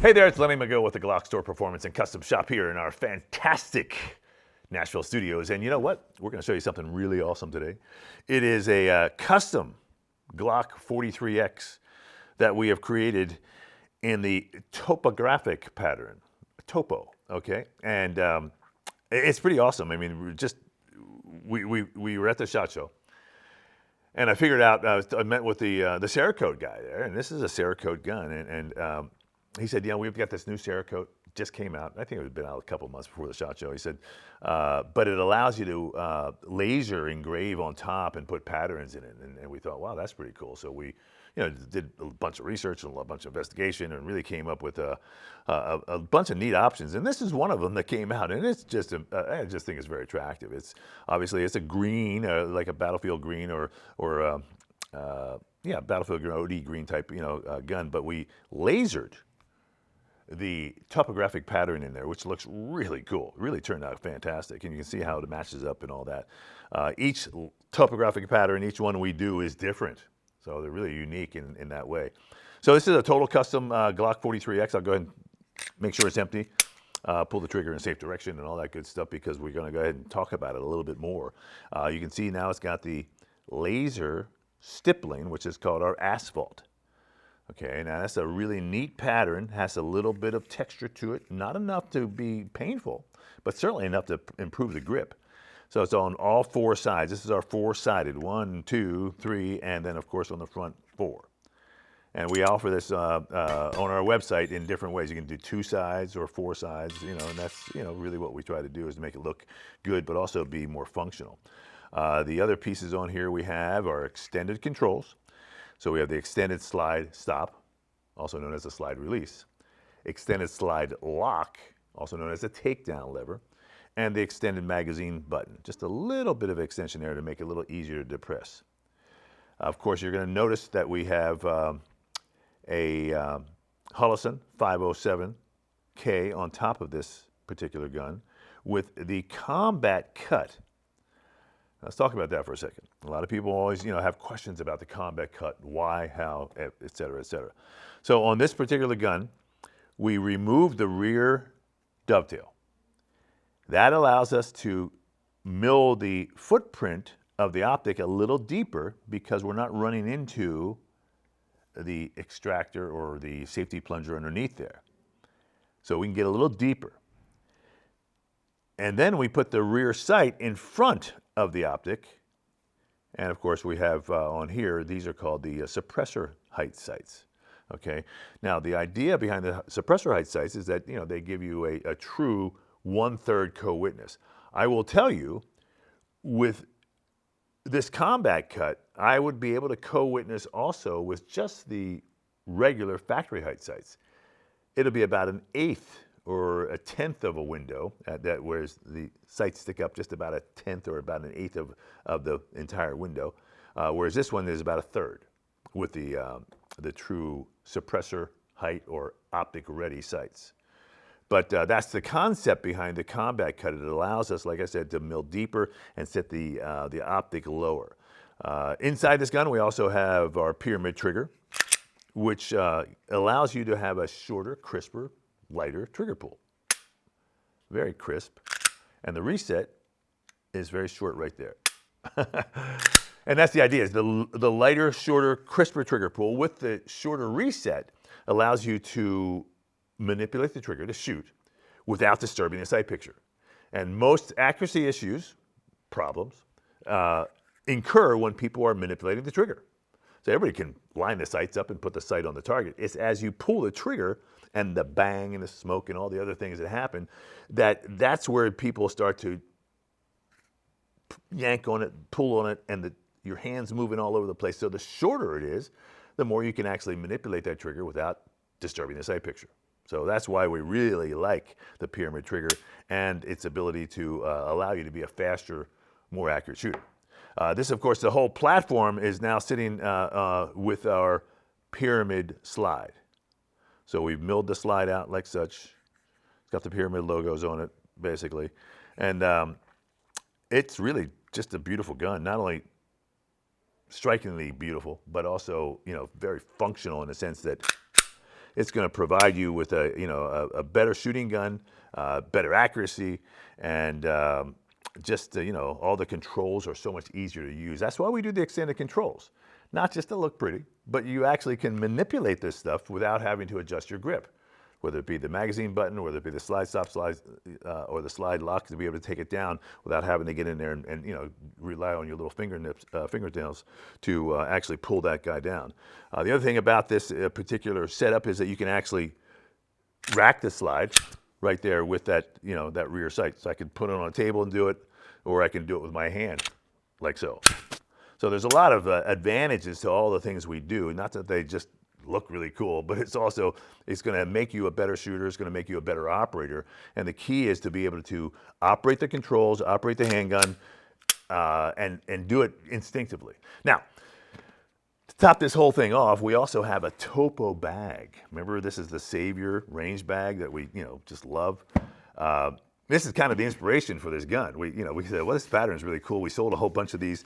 Hey there, it's Lenny McGill with the GlockStore Performance and Custom Shop here in our fantastic Nashville studios. And you know what? We're going to show you something really awesome today. It is a custom Glock 43X that we have created in the topographic pattern, topo, okay? And it's pretty awesome. I mean, we were at the SHOT Show, and I figured out, I met with the Cerakote guy there, and this is a Cerakote gun, and he said, yeah, we've got this new Cerakote, just came out. I think it had been out a couple of months before the SHOT Show. He said, but it allows you to laser engrave on top and put patterns in it. And we thought, wow, that's pretty cool. So we, did a bunch of research and a bunch of investigation and really came up with a bunch of neat options. And this is one of them that came out, and it's just, I just think it's very attractive. It's obviously it's a green, like a battlefield green or battlefield green, OD green type, gun, but we lasered the topographic pattern in there, which looks really cool. Really turned out fantastic, and you can see how it matches up and all that. Each topographic pattern, each one we do is different, so they're really unique in that way. So this is a total custom Glock 43X. I'll go ahead and make sure it's empty, pull the trigger in a safe direction and all that good stuff, because we're going to go ahead and talk about it a little bit more. You can see now it's got the laser stippling, which is called our asphalt. Okay, now that's a really neat pattern, has a little bit of texture to it, not enough to be painful, but certainly enough to improve the grip. So it's on all four sides. This is our four-sided, 1, 2, 3, and then of course on the front 4. And we offer this on our website in different ways. You can do 2 sides or 4 sides, and that's really what we try to do, is to make it look good, but also be more functional. The other pieces on here we have are extended controls. So we have the extended slide stop, also known as a slide release, extended slide lock, also known as a takedown lever, and the extended magazine button. Just a little bit of extension there to make it a little easier to depress. Of course, you're going to notice that we have a Hullison 507K on top of this particular gun with the Combat Cut. Let's talk about that for a second. A lot of people always, have questions about the Combat Cut, why, how, et cetera, et cetera. So on this particular gun, we removed the rear dovetail. That allows us to mill the footprint of the optic a little deeper, because we're not running into the extractor or the safety plunger underneath there. So we can get a little deeper. And then we put the rear sight in front of the optic. And of course we have on here, these are called the suppressor height sights. Okay. Now the idea behind the suppressor height sights is that, they give you a true 1/3 co-witness. I will tell you, with this Combat Cut, I would be able to co-witness also with just the regular factory height sights. It'll be about 1/8 or 1/10 of a window, whereas the sights stick up just about 1/10 or about 1/8 of the entire window, whereas this one is about 1/3 with the true suppressor height or optic ready sights. But that's the concept behind the Combat Cut. It allows us, like I said, to mill deeper and set the optic lower. Inside this gun, we also have our pyramid trigger, which allows you to have a shorter, crisper, lighter trigger pull. Very crisp. And the reset is very short right there. And that's the idea, is the lighter, shorter, crisper trigger pull with the shorter reset allows you to manipulate the trigger to shoot without disturbing the sight picture. And most accuracy issues, problems, incur when people are manipulating the trigger. So everybody can line the sights up and put the sight on the target. It's as you pull the trigger and the bang and the smoke and all the other things that happen, that's where people start to yank on it, pull on it, and your hand's moving all over the place. So the shorter it is, the more you can actually manipulate that trigger without disturbing the sight picture. So that's why we really like the pyramid trigger and its ability to allow you to be a faster, more accurate shooter. This, of course, the whole platform is now sitting with our pyramid slide. So we've milled the slide out like such. It's got the pyramid logos on it, basically. And it's really just a beautiful gun. Not only strikingly beautiful, but also, very functional in the sense that It's going to provide you with a better shooting gun, better accuracy, and all the controls are so much easier to use. That's why we do the extended controls. Not just to look pretty, but you actually can manipulate this stuff without having to adjust your grip. Whether it be the magazine button, whether it be the slide stop slides, or the slide lock to be able to take it down without having to get in there and rely on your little fingernails to actually pull that guy down. The other thing about this particular setup is that you can actually rack the slide right there with that that rear sight. So I can put it on a table and do it, or I can do it with my hand, like so. So there's a lot of advantages to all the things we do. Not that they just look really cool, but it's going to make you a better shooter. It's going to make you a better operator. And the key is to be able to operate the controls, operate the handgun, and do it instinctively. Now, to top this whole thing off, we also have a Topo bag. Remember, this is the Savior Range Bag that we just love. This is kind of the inspiration for this gun. We said, well, this pattern is really cool. We sold a whole bunch of these.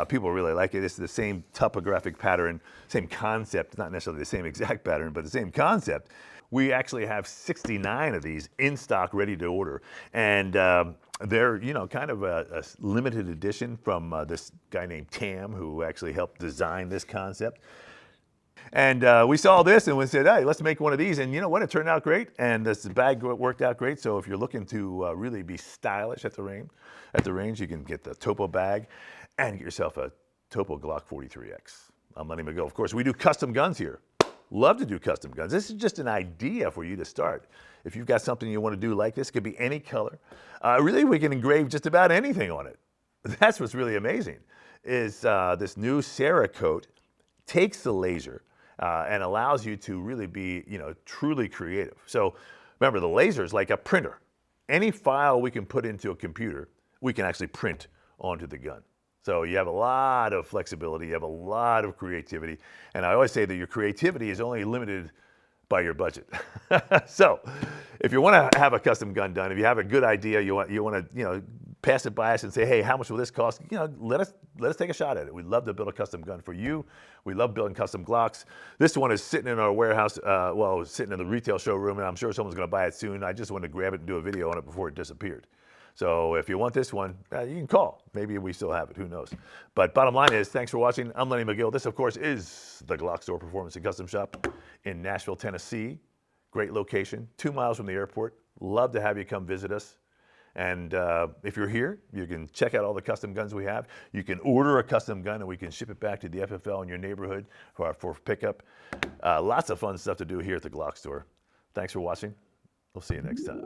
People really like it. It's the same topographic pattern, same concept, not necessarily the same exact pattern, but the same concept. We actually have 69 of these in stock, ready to order. And they're, kind of a limited edition from this guy named TAM, who actually helped design this concept. And we saw this and we said, hey, let's make one of these. And you know what? It turned out great. And this bag worked out great. So if you're looking to really be stylish at the range, you can get the Topo bag and get yourself a Topo Glock 43X. I'm letting it go. Of course, we do custom guns here. Love to do custom guns. This is just an idea for you to start. If you've got something you want to do like this, it could be any color. Really, we can engrave just about anything on it. That's what's really amazing, is this new Cerakote takes the laser and allows you to really be, truly creative. So remember, the laser is like a printer. Any file we can put into a computer, we can actually print onto the gun. So you have a lot of flexibility, you have a lot of creativity. And I always say that your creativity is only limited by your budget. So if you want to have a custom gun done, if you have a good idea, you want to, pass it by us and say, hey, how much will this cost? Let us take a shot at it. We'd love to build a custom gun for you. We love building custom Glocks. This one is sitting in our warehouse, sitting in the retail showroom, and I'm sure someone's going to buy it soon. I just wanted to grab it and do a video on it before it disappeared. So if you want this one, you can call. Maybe we still have it, who knows. But bottom line is, thanks for watching. I'm Lenny McGill. This, of course, is the GlockStore Performance and Custom Shop in Nashville, Tennessee. Great location, 2 miles from the airport. Love to have you come visit us. And if you're here, you can check out all the custom guns we have. You can order a custom gun and we can ship it back to the FFL in your neighborhood for pickup. Lots of fun stuff to do here at the GlockStore. Thanks for watching. We'll see you next time.